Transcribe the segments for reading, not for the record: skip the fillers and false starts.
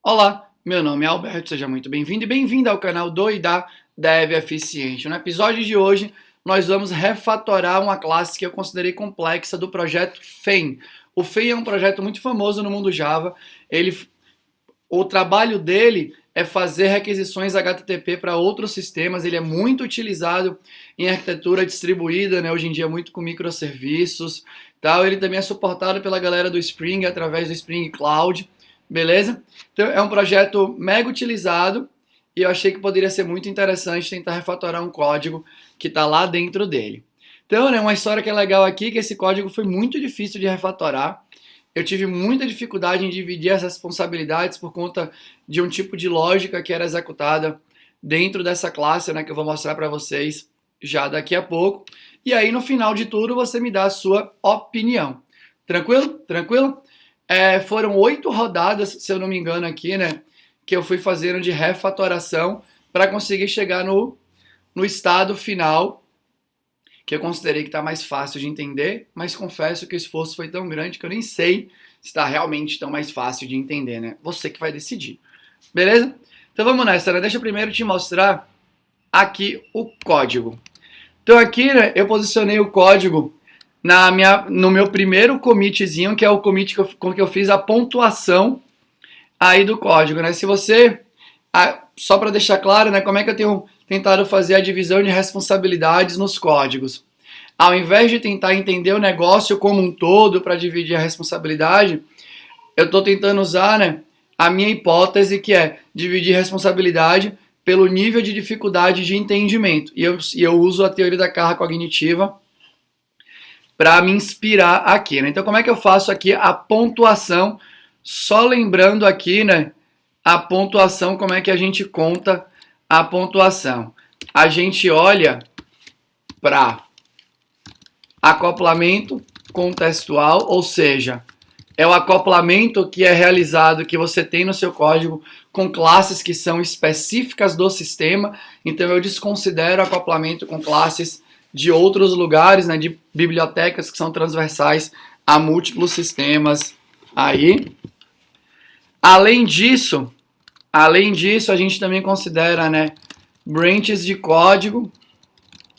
Olá, meu nome é Alberto, seja muito bem-vindo e bem-vinda ao canal do e da Dev Eficiente. No episódio de hoje, nós vamos refatorar uma classe que eu considerei complexa do projeto FEM. O FEM é um projeto muito famoso no mundo Java. O trabalho dele é fazer requisições HTTP para outros sistemas. Ele é muito utilizado em arquitetura distribuída, né? Hoje em dia muito com microserviços. Tal. Ele também é suportado pela galera do Spring através do Spring Cloud. Beleza? Então é um projeto mega utilizado e eu achei que poderia ser muito interessante tentar refatorar um código que está lá dentro dele. Então, né, uma história que é legal aqui, que esse código foi muito difícil de refatorar. Eu tive muita dificuldade em dividir as responsabilidades por conta de um tipo de lógica que era executada dentro dessa classe, né, que eu vou mostrar para vocês já daqui a pouco. E aí, no final de tudo, você me dá a sua opinião. Tranquilo? Tranquilo? Foram 8 rodadas, se eu não me engano aqui, né, que eu fui fazendo de refatoração para conseguir chegar no estado final, que eu considerei que está mais fácil de entender, mas confesso que o esforço foi tão grande que eu nem sei se está realmente tão mais fácil de entender, né? Você que vai decidir. Beleza? Então vamos nessa, né? Deixa eu primeiro te mostrar aqui o código. Então aqui, né, eu posicionei o código no meu primeiro commitzinho, que é o commit com que eu fiz a pontuação aí do código, né? Se você, só para deixar claro, né, como é que eu tenho tentado fazer a divisão de responsabilidades nos códigos. Ao invés de tentar entender o negócio como um todo para dividir a responsabilidade, eu estou tentando usar, né, a minha hipótese, que é dividir responsabilidade pelo nível de dificuldade de entendimento. E eu uso a teoria da carga cognitiva para me inspirar aqui, né? Então, como é que eu faço aqui a pontuação? Só lembrando aqui, né, a pontuação, como é que a gente conta a pontuação. A gente olha para acoplamento contextual, ou seja, é o acoplamento que é realizado, que você tem no seu código com classes que são específicas do sistema. Então eu desconsidero acoplamento com classes de outros lugares, né, de bibliotecas que são transversais a múltiplos sistemas aí. Além disso, a gente também considera, né, branches de código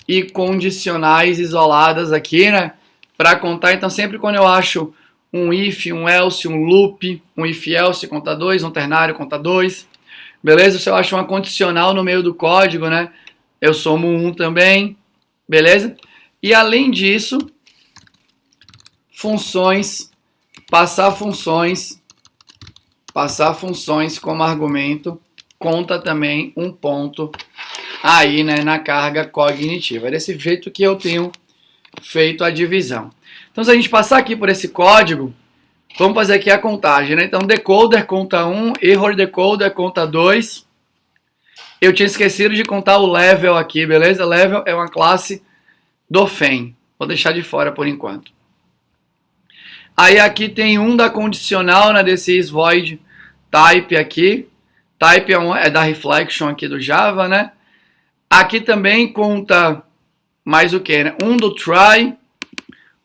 e condicionais isoladas aqui, né, para contar. Então sempre quando eu acho um if, um else, um loop, um if else conta 2, um ternário conta 2, beleza? Se eu acho uma condicional no meio do código, né, eu somo 1 também, beleza? E além disso, funções, passar funções como argumento, conta também um ponto aí, né, na carga cognitiva. É desse jeito que eu tenho feito a divisão. Então, se a gente passar aqui por esse código, vamos fazer aqui a contagem, né? Então, decoder conta 1, error decoder conta 2. Eu tinha esquecido de contar o level aqui, beleza? Level é uma classe do FEM. Vou deixar de fora por enquanto. Aí aqui tem um da condicional, né, desse void type aqui. Type é da reflection aqui do Java, né? Aqui também conta mais o que, né? Um do try,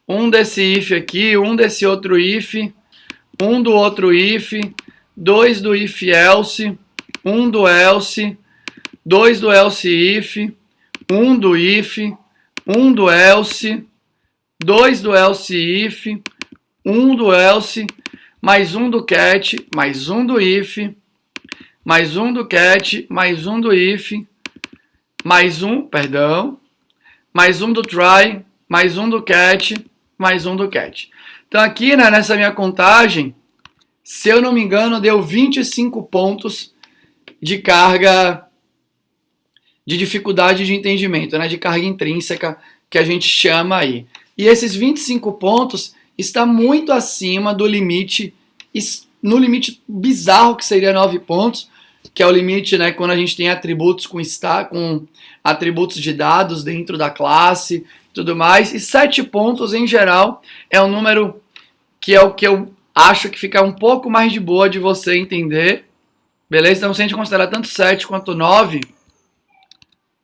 um desse if aqui, um desse outro if, um do outro if, dois do if else, um do else, dois do else if, um do if, um do else, dois do else if, um do else, mais um do cat, mais um do if, mais um do cat, mais um do if, mais um do try, mais um do cat, mais um do cat. Então aqui, né, nessa minha contagem, se eu não me engano, deu 25 pontos de carga, de dificuldade de entendimento, né, de carga intrínseca, que a gente chama aí. E esses 25 pontos está muito acima do limite, no limite bizarro que seria 9 pontos, que é o limite, né, quando a gente tem atributos com atributos de dados dentro da classe, tudo mais. E 7 pontos, em geral, é um número que é o que eu acho que fica um pouco mais de boa de você entender. Beleza? Então, se a gente considerar tanto 7 quanto 9,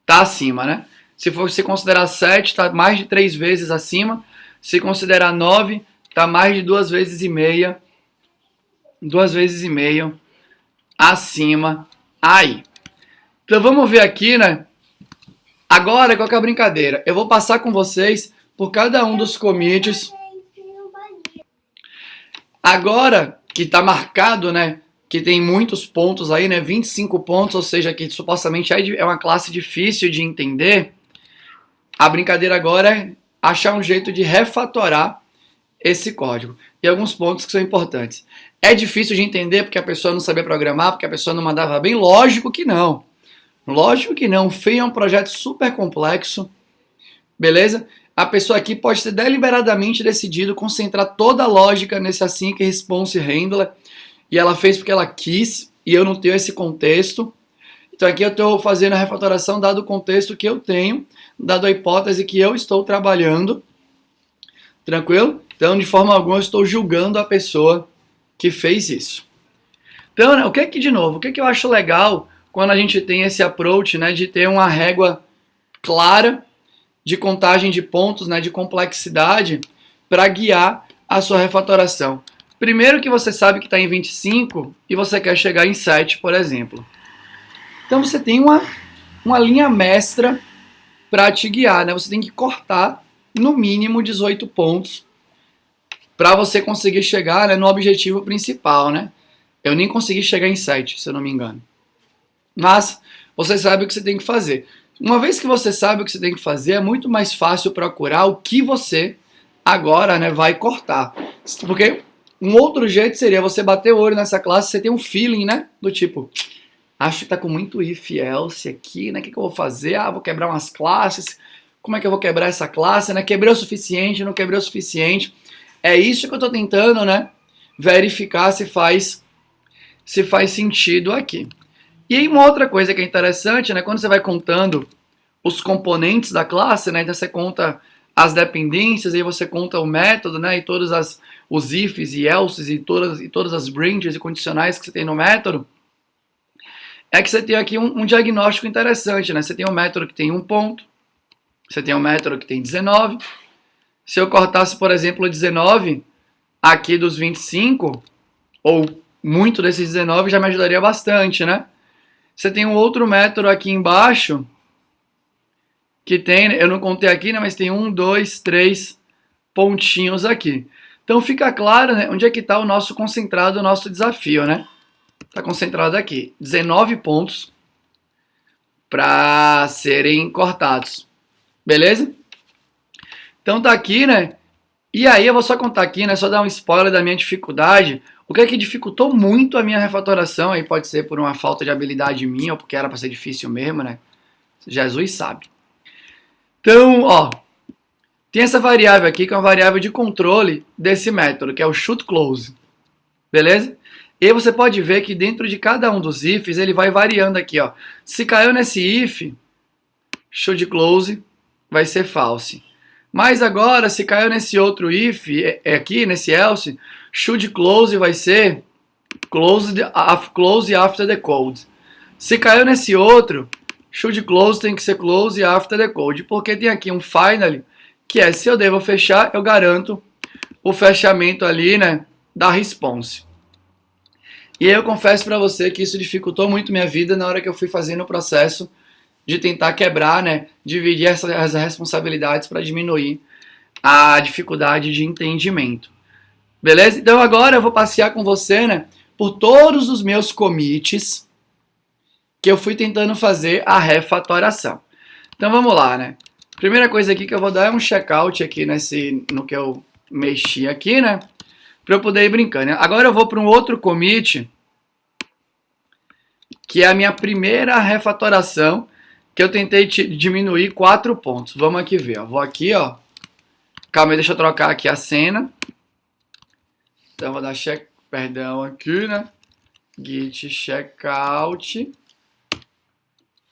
tá acima, né? Se você considerar 7, tá mais de 3 vezes acima. Se considerar 9, tá mais de 2 vezes e meia. 2 vezes e meio acima aí. Então vamos ver aqui, né? Agora, qual que é a brincadeira? Eu vou passar com vocês por cada um dos commits. Agora que está marcado, né? Que tem muitos pontos aí, né? 25 pontos, ou seja, que supostamente é uma classe difícil de entender. A brincadeira agora é achar um jeito de refatorar esse código. E alguns pontos que são importantes. É difícil de entender porque a pessoa não sabia programar, porque a pessoa não mandava bem? Lógico que não. Lógico que não. O FEI é um projeto super complexo, beleza? A pessoa aqui pode ter deliberadamente decidido concentrar toda a lógica nesse async response handler, e ela fez porque ela quis, e eu não tenho esse contexto. Então aqui eu estou fazendo a refatoração dado o contexto que eu tenho, dado a hipótese que eu estou trabalhando. Tranquilo? Então, de forma alguma, eu estou julgando a pessoa que fez isso. Então, né, o que é que, de novo, o que é que eu acho legal quando a gente tem esse approach, né, de ter uma régua clara de contagem de pontos, né, de complexidade, para guiar a sua refatoração. Primeiro que você sabe que está em 25 e você quer chegar em 7, por exemplo. Então você tem uma linha mestra para te guiar, né? Você tem que cortar no mínimo 18 pontos para você conseguir chegar, né, no objetivo principal, né? Eu nem consegui chegar em 7, se eu não me engano. Mas você sabe o que você tem que fazer. Uma vez que você sabe o que você tem que fazer, é muito mais fácil procurar o que você agora, né, vai cortar. Porque um outro jeito seria você bater o olho nessa classe, você tem um feeling, né, do tipo, acho que tá com muito if else aqui, né, o que eu vou fazer? Ah, vou quebrar umas classes, como é que eu vou quebrar essa classe, né, quebrei o suficiente, não quebrei o suficiente. É isso que eu tô tentando, né, verificar se faz sentido aqui. E aí uma outra coisa que é interessante, né, quando você vai contando os componentes da classe, né, então você conta as dependências, aí você conta o método, né, e todos os ifs e elses e todas as branches e condicionais que você tem no método, é que você tem aqui um diagnóstico interessante, né, você tem um método que tem 1 ponto, você tem um método que tem 19, se eu cortasse, por exemplo, 19 aqui dos 25, ou muito desses 19 já me ajudaria bastante, né? Você tem um outro método aqui embaixo, que tem, eu não contei aqui, né, mas tem 1, 2, 3 pontinhos aqui. Então fica claro, né, onde é que está o nosso concentrado, o nosso desafio, né? Está concentrado aqui, 19 pontos para serem cortados. Beleza? Então tá aqui, né? E aí eu vou só contar aqui, né, só dar um spoiler da minha dificuldade. O que é que dificultou muito a minha refatoração, aí pode ser por uma falta de habilidade minha, ou porque era para ser difícil mesmo, né? Jesus sabe. Então, ó, tem essa variável aqui, que é uma variável de controle desse método, que é o should_close. Beleza? E aí você pode ver que dentro de cada um dos ifs, ele vai variando aqui, ó. Se caiu nesse if, should_close vai ser false. Mas agora, se caiu nesse outro if, aqui, nesse else, should_close vai ser close after the code. Se caiu nesse outro, should_close tem que ser close after the code, porque tem aqui um finally, que é, se eu devo fechar, eu garanto o fechamento ali, né, da response. E eu confesso para você que isso dificultou muito minha vida na hora que eu fui fazendo o processo de tentar quebrar, né, dividir essas responsabilidades para diminuir a dificuldade de entendimento. Beleza? Então agora eu vou passear com você, né, por todos os meus commits que eu fui tentando fazer a refatoração. Então vamos lá, né? Primeira coisa aqui que eu vou dar é um checkout aqui no que eu mexi aqui, né? Para eu poder ir brincando. Agora eu vou para um outro commit, que é a minha primeira refatoração, que eu tentei diminuir 4 pontos. Vamos aqui ver, ó. Vou aqui, ó. Calma aí, deixa eu trocar aqui a cena. Então vou dar perdão aqui, né? Git checkout.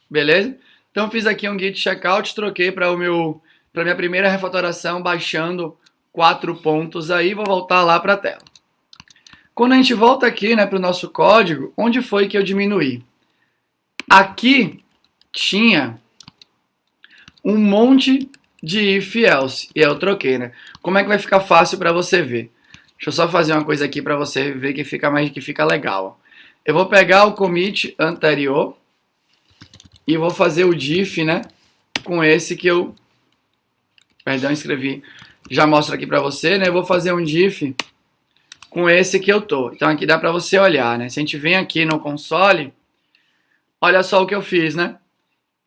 Beleza? Então fiz aqui um git checkout, troquei para minha primeira refatoração, baixando 4 pontos aí, vou voltar lá para a tela. Quando a gente volta aqui, né, para o nosso código, onde foi que eu diminuí? Aqui tinha um monte de if else, e eu troquei, né? Como é que vai ficar fácil para você ver? Deixa eu só fazer uma coisa aqui para você ver que fica legal. Eu vou pegar o commit anterior e vou fazer o diff, né, com esse que eu, perdão, escrevi, já mostro aqui para você, né, eu vou fazer um diff com esse que eu tô. Então aqui dá para você olhar, né, se a gente vem aqui no console, olha só o que eu fiz, né,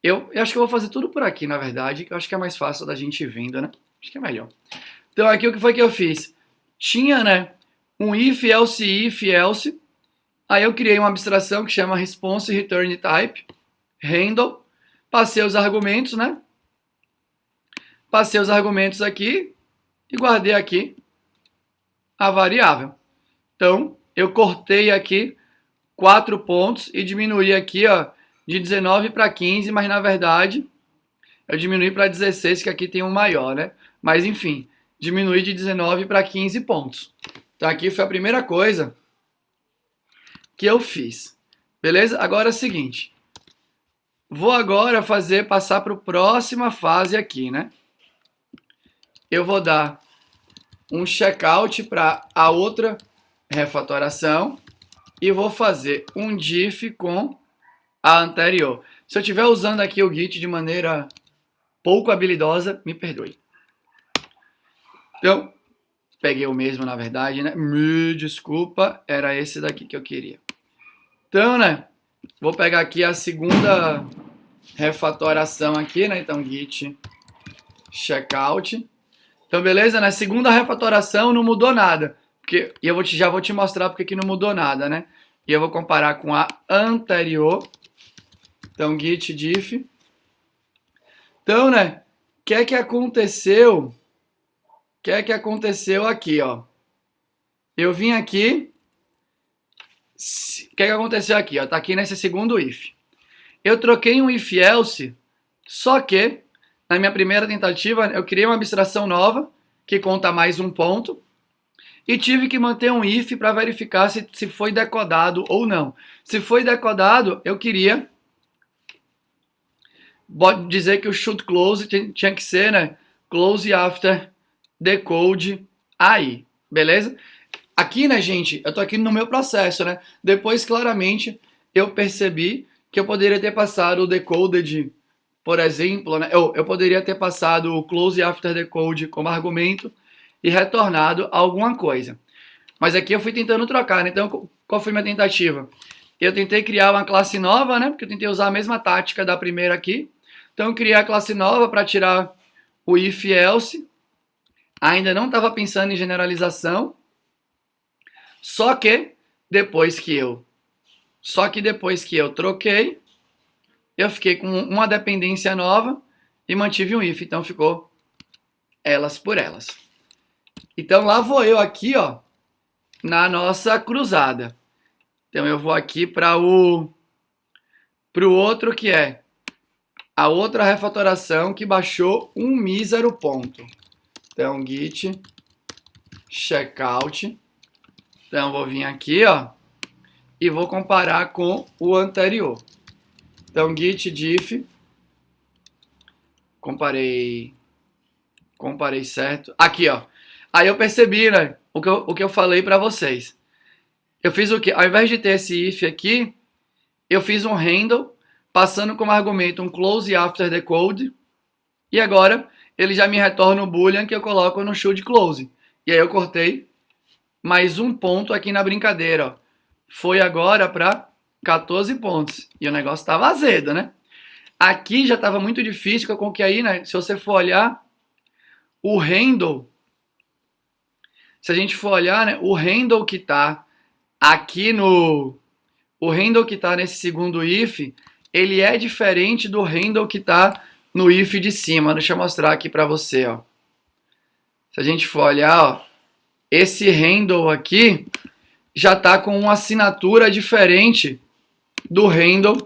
eu acho que eu vou fazer tudo por aqui, na verdade, que eu acho que é mais fácil da gente ir vendo, né, acho que é melhor. Então aqui o que foi que eu fiz? Tinha, né, um if, else, aí eu criei uma abstração que chama response return type, handle, passei os argumentos, né? Passei os argumentos aqui e guardei aqui a variável. Então, eu cortei aqui 4 pontos e diminuí aqui, ó, de 19 para 15, mas na verdade eu diminuí para 16, que aqui tem um maior, né? Mas enfim, diminuí de 19 para 15 pontos. Então aqui foi a primeira coisa que eu fiz. Beleza? Agora é o seguinte. Vou agora passar para a próxima fase aqui, né? Eu vou dar um checkout para a outra refatoração e vou fazer um diff com a anterior. Se eu estiver usando aqui o Git de maneira pouco habilidosa, me perdoe. Então, peguei o mesmo na verdade, né? Me desculpa, era esse daqui que eu queria. Então, né? Vou pegar aqui a segunda refatoração aqui, né? Então, git checkout. Então, beleza? Na segunda refatoração não mudou nada. E já vou te mostrar porque que não mudou nada, né? E eu vou comparar com a anterior. Então, git diff. Então, né? O que é que aconteceu? O que é que aconteceu aqui, ó? Eu vim aqui. O que é que aconteceu aqui, ó? Tá aqui nesse segundo if. Eu troquei um if else, só que na minha primeira tentativa eu criei uma abstração nova que conta mais um ponto e tive que manter um if para verificar se foi decodado ou não. Se foi decodado, eu queria dizer que o should close tinha que ser, né? Close after decode aí, beleza? Aqui, né, gente, eu tô aqui no meu processo, né? Depois, claramente, eu percebi que eu poderia ter passado o decoded, por exemplo, né? Eu poderia ter passado o close after decode como argumento e retornado alguma coisa. Mas aqui eu fui tentando trocar, né? Então, qual foi minha tentativa? Eu tentei criar uma classe nova, né? Porque eu tentei usar a mesma tática da primeira aqui. Então, eu criei a classe nova para tirar o if else. Ainda não estava pensando em generalização. Só que depois que eu troquei, eu fiquei com uma dependência nova e mantive um if. Então ficou elas por elas. Então lá vou eu aqui, ó, na nossa cruzada. Então eu vou aqui para o outro que é a outra refatoração que baixou um mísero ponto. Então git checkout. Então vou vir aqui, ó, e vou comparar com o anterior. Então git diff, comparei certo. Aqui, ó. Aí eu percebi, né, o que eu falei para vocês. Eu fiz o quê? Ao invés de ter esse if aqui, eu fiz um handle passando como argumento um close after decode. E agora ele já me retorna o boolean que eu coloco no should close. E aí eu cortei mais um ponto aqui na brincadeira, ó. Foi agora para 14 pontos. E o negócio estava azedo, né? Aqui já estava muito difícil, porque aí, né, se você for olhar o handle, se a gente for olhar, né, o handle que está aqui o handle que está nesse segundo if, ele é diferente do handle que está no if de cima. Deixa eu mostrar aqui para você, ó. Se a gente for olhar, ó, esse handle aqui já está com uma assinatura diferente do handle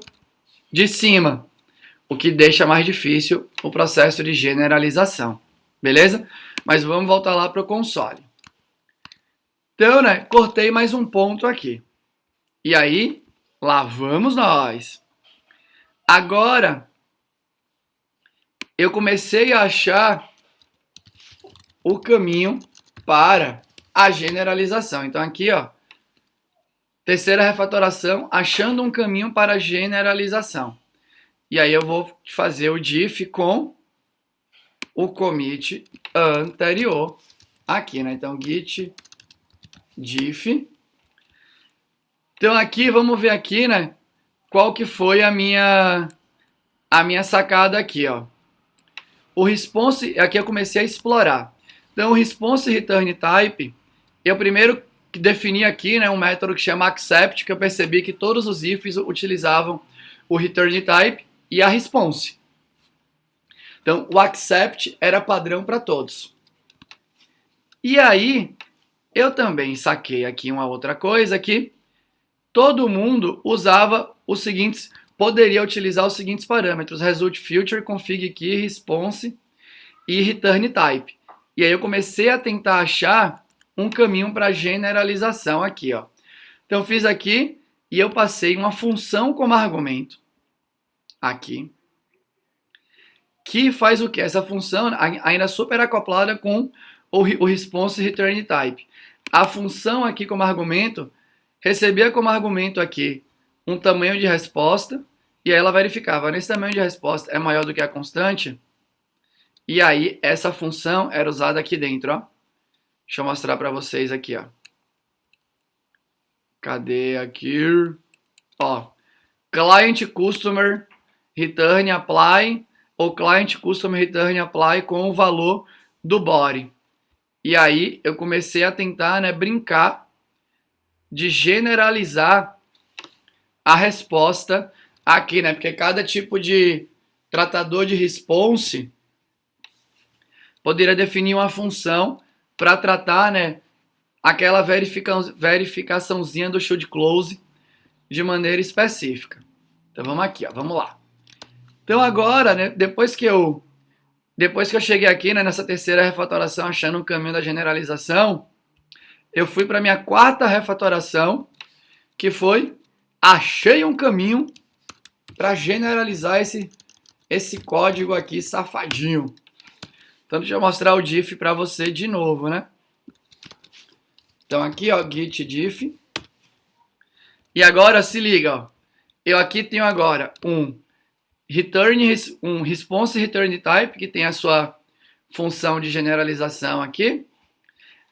de cima, o que deixa mais difícil o processo de generalização, beleza? Mas vamos voltar lá para o console. Então, né, cortei mais um ponto aqui. E aí, lá vamos nós. Agora, eu comecei a achar o caminho para a generalização. Então aqui, ó, Terceira refatoração, achando um caminho para generalização. E aí eu vou fazer o diff com o commit anterior aqui, né? Então, git diff. Então, aqui, vamos ver aqui, né? Qual que foi a minha sacada aqui, ó. O response, aqui eu comecei a explorar. Então, o response return type, eu primeiro defini aqui, né, um método que chama accept, que eu percebi que todos os ifs utilizavam o return type e a response. Então, o accept era padrão para todos. E aí, eu também saquei aqui uma outra coisa que todo mundo usava os seguintes, poderia utilizar os seguintes parâmetros: result filter, config key, response e return type. E aí eu comecei a tentar achar um caminho para generalização aqui, ó. Então eu fiz aqui e eu passei uma função como argumento aqui, que faz o que? Essa função ainda super acoplada com o response return type. A função aqui como argumento recebia como argumento aqui um tamanho de resposta, e aí ela verificava, nesse tamanho de resposta é maior do que a constante, e aí essa função era usada aqui dentro, ó. Deixa eu mostrar para vocês aqui, ó. Cadê aqui? Ó, client customer return apply, ou client customer return apply com o valor do body. E aí eu comecei a tentar, né, brincar de generalizar a resposta aqui, né? Porque cada tipo de tratador de response poderia definir uma função para tratar, né, aquela verificaçãozinha do should close de maneira específica. Então vamos aqui, ó, vamos lá. Então agora, né, depois que eu cheguei aqui, né, nessa terceira refatoração achando um caminho da generalização, eu fui para minha quarta refatoração, que foi achei um caminho para generalizar esse código aqui safadinho. Então deixa eu mostrar o diff para você de novo, né? Então aqui, ó, git diff. E agora se liga, ó. Eu aqui tenho agora um response return type, que tem a sua função de generalização aqui.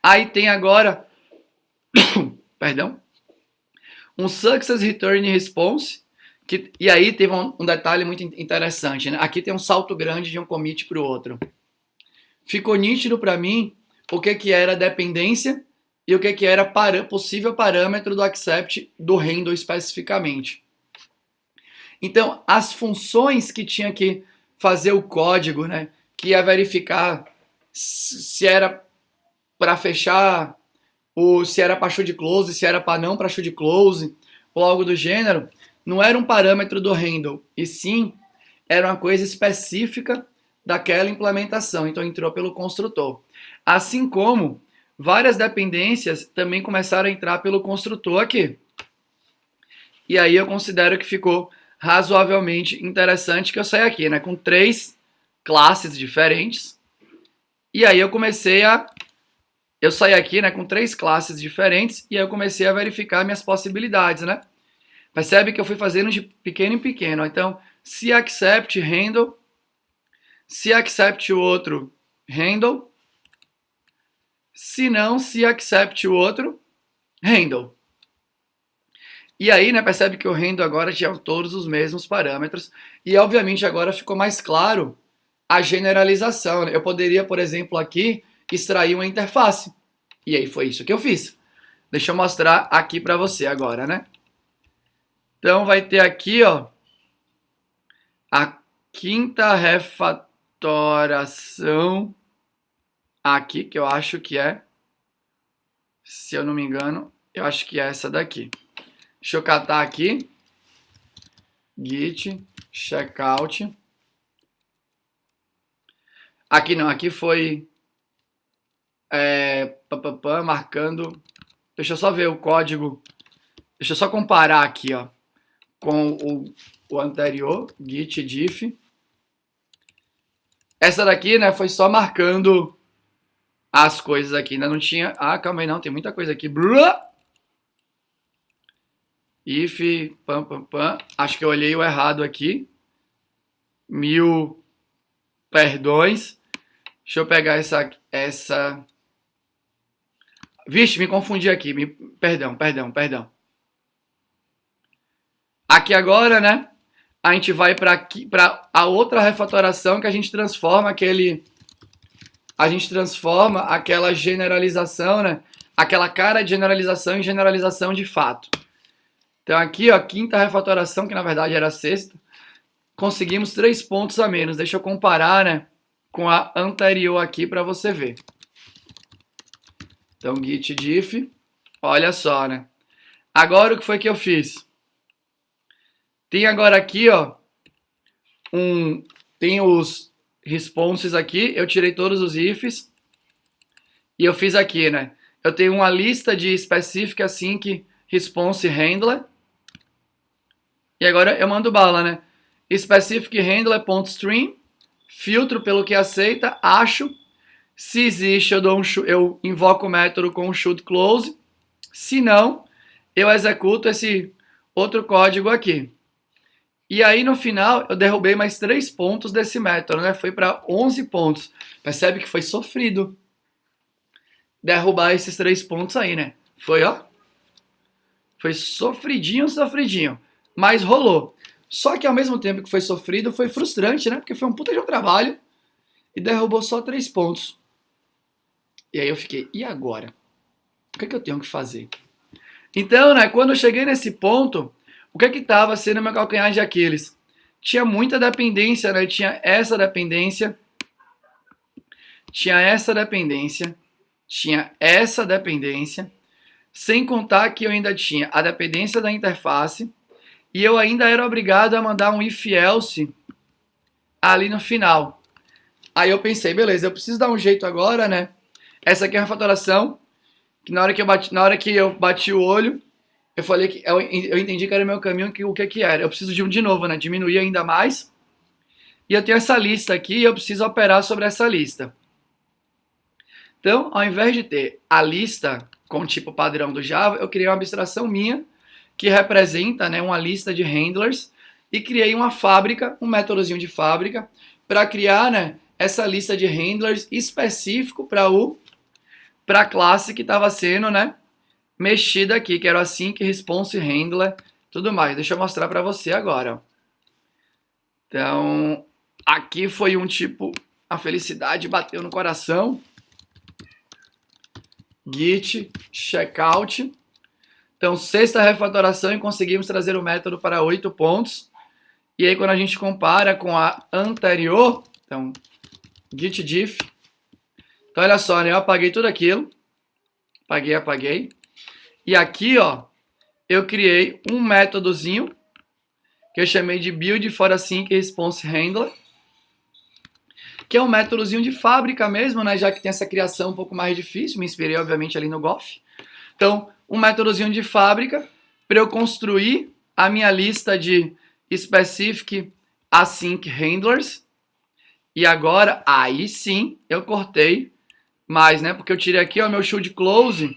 Aí tem agora perdão, um success return response, e aí teve um detalhe muito interessante, né? Aqui tem um salto grande de um commit para o outro. Ficou nítido para mim o que era dependência e o que era possível parâmetro do accept do handle especificamente. Então, as funções que tinha que fazer o código, né, que ia verificar se era para fechar, ou se era para should close, se era para não para should close, ou algo do gênero, não era um parâmetro do handle, e sim era uma coisa específica daquela implementação, então entrou pelo construtor. Assim como várias dependências também começaram a entrar pelo construtor aqui. E aí eu considero que ficou razoavelmente interessante que eu saí aqui, né, com 3 classes diferentes. E aí eu saí aqui, né, com 3 classes diferentes, e aí eu comecei a verificar minhas possibilidades, né? Percebe que eu fui fazendo de pequeno em pequeno. Então, se accept handle, se accept o outro handle, se não, se accept o outro handle. E aí, né, percebe que o handle agora tinha todos os mesmos parâmetros, e obviamente agora ficou mais claro a generalização, né? Eu poderia, por exemplo, aqui extrair uma interface. E aí foi isso que eu fiz. Deixa eu mostrar aqui para você agora, né? Então vai ter aqui, ó, a quinta refatoração aqui, que eu acho que é, se eu não me engano, eu acho que é essa daqui. Deixa eu catar aqui. Git checkout. Aqui não, aqui foi marcando. Deixa eu só ver o código. Deixa eu só comparar aqui, ó, com o anterior, git diff. Essa daqui, né, foi só marcando as coisas aqui. Ainda não tinha. Ah, calma aí, não, tem muita coisa aqui. if, acho que eu olhei o errado aqui, 1000 perdões, deixa eu pegar essa, vixe, me confundi aqui, perdão. Aqui agora, né, a gente vai para a outra refatoração que a gente transforma aquela generalização, né, aquela cara de generalização em generalização de fato. Então aqui, ó, a quinta refatoração, que na verdade era a sexta, conseguimos 3 pontos a menos. Deixa eu comparar, né, com a anterior aqui para você ver. Então, git diff, olha só, né? Agora o que foi que eu fiz? Tem agora aqui, ó, tem os responses aqui, eu tirei todos os ifs e eu fiz aqui, né? Eu tenho uma lista de specific async response handler. E agora eu mando bala, né? Specific handler .string, filtro pelo que aceita, acho. Se existe, eu invoco o método com should close. Se não, eu executo esse outro código aqui. E aí no final eu derrubei mais 3 pontos desse método, né? Foi para 11 pontos. Percebe que foi sofrido derrubar esses 3 pontos aí, né? Foi, ó. Foi sofridinho. Mas rolou. Só que ao mesmo tempo que foi sofrido, foi frustrante, né? Porque foi um puta de um trabalho e derrubou só 3 pontos. E aí eu fiquei, e agora? O que é que eu tenho que fazer? Então, né, quando eu cheguei nesse ponto, o que é que estava sendo meu calcanhar de Aquiles? Tinha muita dependência, né? Tinha essa dependência, sem contar que eu ainda tinha a dependência da interface e eu ainda era obrigado a mandar um if-else ali no final. Aí eu pensei, beleza, eu preciso dar um jeito agora, né? Essa aqui é a refatoração, que na hora que eu bati o olho, eu falei que eu entendi que era o meu caminho, o que era. Eu preciso de novo, né? Diminuir ainda mais. E eu tenho essa lista aqui e eu preciso operar sobre essa lista. Então, ao invés de ter a lista com o tipo padrão do Java, eu criei uma abstração minha que representa, né, uma lista de handlers e criei uma fábrica, um métodozinho de fábrica para criar, né, essa lista de handlers específico para a classe que estava sendo, né, mexida aqui, que era o async response handler, tudo mais. Deixa eu mostrar para você agora. Então, aqui foi um tipo, a felicidade bateu no coração. Git checkout. Então, sexta refatoração e conseguimos trazer o método para 8 pontos. E aí, quando a gente compara com a anterior, então, git diff. Então, olha só, né? Eu apaguei tudo aquilo. Apaguei. E aqui, ó, eu criei um métodozinho que eu chamei de build for async response handler, que é um métodozinho de fábrica mesmo, né? Já que tem essa criação um pouco mais difícil. Me inspirei, obviamente, ali no Goff. Então, um métodozinho de fábrica para eu construir a minha lista de specific async handlers. E agora, aí sim, eu cortei mais, né? Porque eu tirei aqui, ó, meu should close.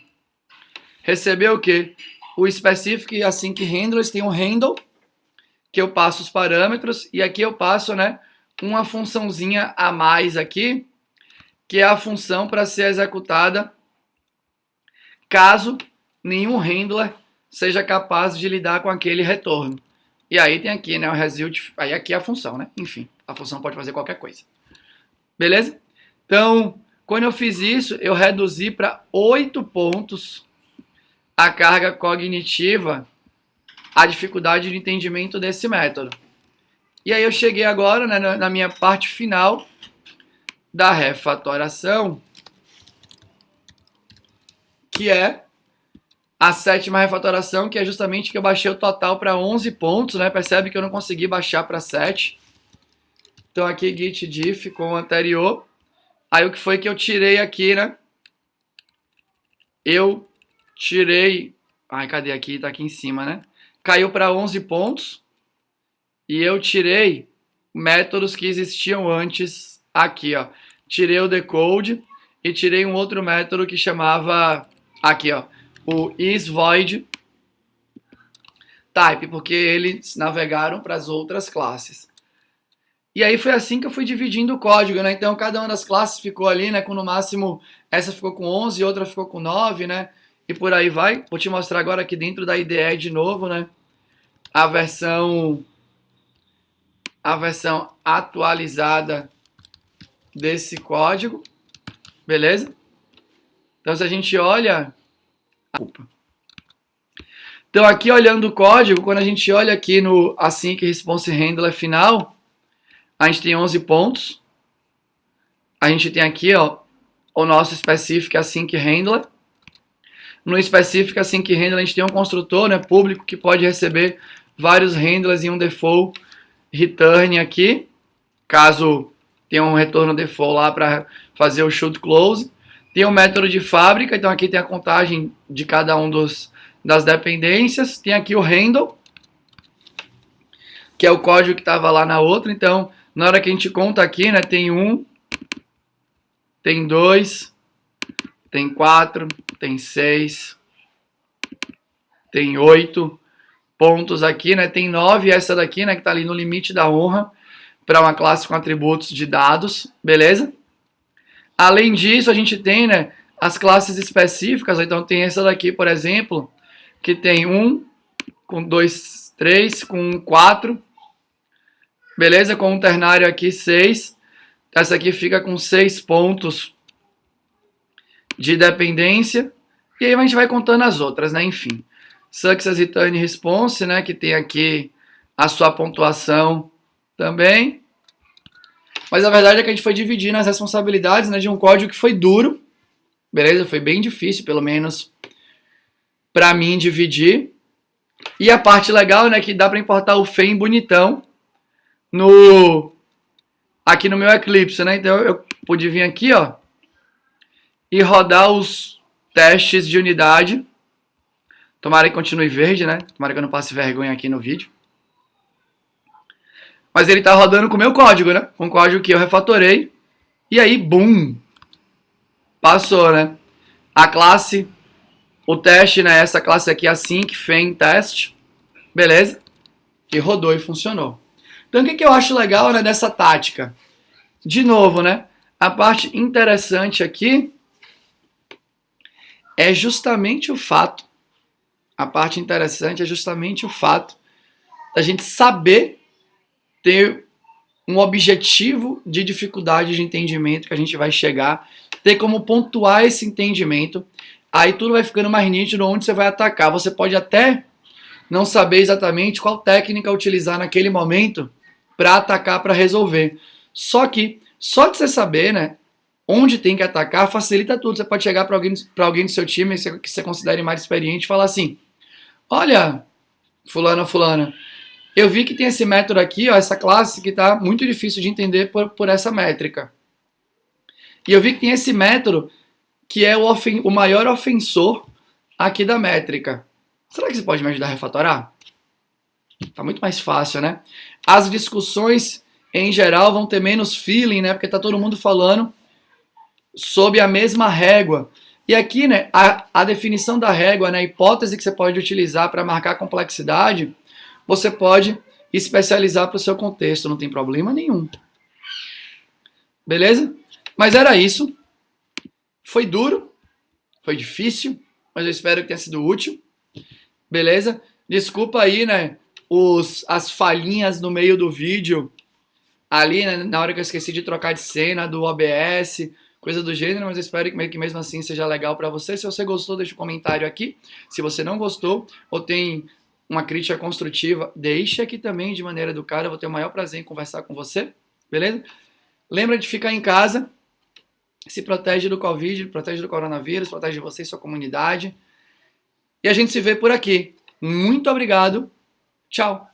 Recebeu o quê? O specific async handlers tem um handle, que eu passo os parâmetros, e aqui eu passo, né, uma funçãozinha a mais aqui, que é a função para ser executada caso nenhum handler seja capaz de lidar com aquele retorno. E aí tem aqui, né, o result, aí aqui é a função, né? Enfim, a função pode fazer qualquer coisa. Beleza? Então, quando eu fiz isso, eu reduzi para 8 pontos a carga cognitiva, a dificuldade de entendimento desse método. E aí eu cheguei agora, né, na minha parte final da refatoração, que é a sétima refatoração, que é justamente que eu baixei o total para 11 pontos, né? Percebe que eu não consegui baixar para 7. Então aqui git diff com o anterior. Aí o que foi que eu tirei aqui, né? Eu tirei... Ai, cadê aqui? Tá aqui em cima, né? Caiu para 11 pontos. E eu tirei métodos que existiam antes aqui, ó. Tirei o decode e tirei um outro método que chamava... Aqui, ó. O isVoid. type, porque eles navegaram para as outras classes. E aí foi assim que eu fui dividindo o código, né? Então cada uma das classes ficou ali, né, com no máximo, essa ficou com 11, outra ficou com 9, né? E por aí vai. Vou te mostrar agora aqui dentro da IDE de novo, né? A versão atualizada desse código, beleza? Então se a gente olha, então aqui olhando o código, quando a gente olha aqui no async response handler final, a gente tem 11 pontos. A gente tem aqui, ó, o nosso specific async handler. No specific async handler a gente tem um construtor, né, público que pode receber vários handlers em um default return aqui, caso tenha um retorno default lá para fazer o should close. Tem o método de fábrica, então aqui tem a contagem de cada um das dependências. Tem aqui o handle, que é o código que estava lá na outra. Então, na hora que a gente conta aqui, né, tem 1, tem 2, tem 4, tem 6, tem 8 pontos aqui, né? Tem 9, essa daqui, né, que está ali no limite da honra para uma classe com atributos de dados, beleza? Além disso, a gente tem, né, as classes específicas. Então tem essa daqui, por exemplo, que tem 1 com 2, 3 com 4, beleza? Com um ternário aqui 6. Essa aqui fica com 6 pontos de dependência. E aí a gente vai contando as outras, né? Enfim. Success Return Response, né? Que tem aqui a sua pontuação também. Mas a verdade é que a gente foi dividindo as responsabilidades, né, de um código que foi duro. Beleza? Foi bem difícil, pelo menos para mim, dividir. E a parte legal, né, que dá para importar o FEM bonitão aqui no meu Eclipse, né? Então eu pude vir aqui, ó, e rodar os testes de unidade. Tomara que continue verde, né? Tomara que eu não passe vergonha aqui no vídeo. Mas ele tá rodando com o meu código, né? Com o código que eu refatorei. E aí, bum! Passou, né? A classe, o teste, né? Essa classe aqui, async FEM test. Beleza? Que rodou e funcionou. Então, o que eu acho legal, né, dessa tática? De novo, né? A parte interessante aqui é justamente o fato. A parte interessante é justamente o fato da gente saber ter um objetivo de dificuldade de entendimento que a gente vai chegar, ter como pontuar esse entendimento. Aí tudo vai ficando mais nítido onde você vai atacar. Você pode até não saber exatamente qual técnica utilizar naquele momento para atacar, para resolver. Só que, só de você saber, né, onde tem que atacar, facilita tudo. Você pode chegar para alguém do seu time que você considere mais experiente e falar assim: olha, fulano ou fulana, eu vi que tem esse método aqui, ó, essa classe que está muito difícil de entender por essa métrica. E eu vi que tem esse método que é o maior ofensor aqui da métrica. Será que você pode me ajudar a refatorar? Tá muito mais fácil, né? As discussões, em geral, vão ter menos feeling, né? Porque tá todo mundo falando sob a mesma régua. E aqui, né, a definição da régua, né, a hipótese que você pode utilizar para marcar complexidade, você pode especializar para o seu contexto, não tem problema nenhum. Beleza? Mas era isso. Foi duro, foi difícil, mas eu espero que tenha sido útil. Beleza? Desculpa aí, né, as falhinhas no meio do vídeo, ali, né, na hora que eu esqueci de trocar de cena do OBS, coisa do gênero, mas eu espero que mesmo assim seja legal para você. Se você gostou, deixa um comentário aqui. Se você não gostou ou tem uma crítica construtiva, deixa aqui também de maneira educada. Eu vou ter o maior prazer em conversar com você, beleza? Lembra de ficar em casa, se protege do Covid, protege do coronavírus, protege você e sua comunidade. E a gente se vê por aqui. Muito obrigado. Tchau.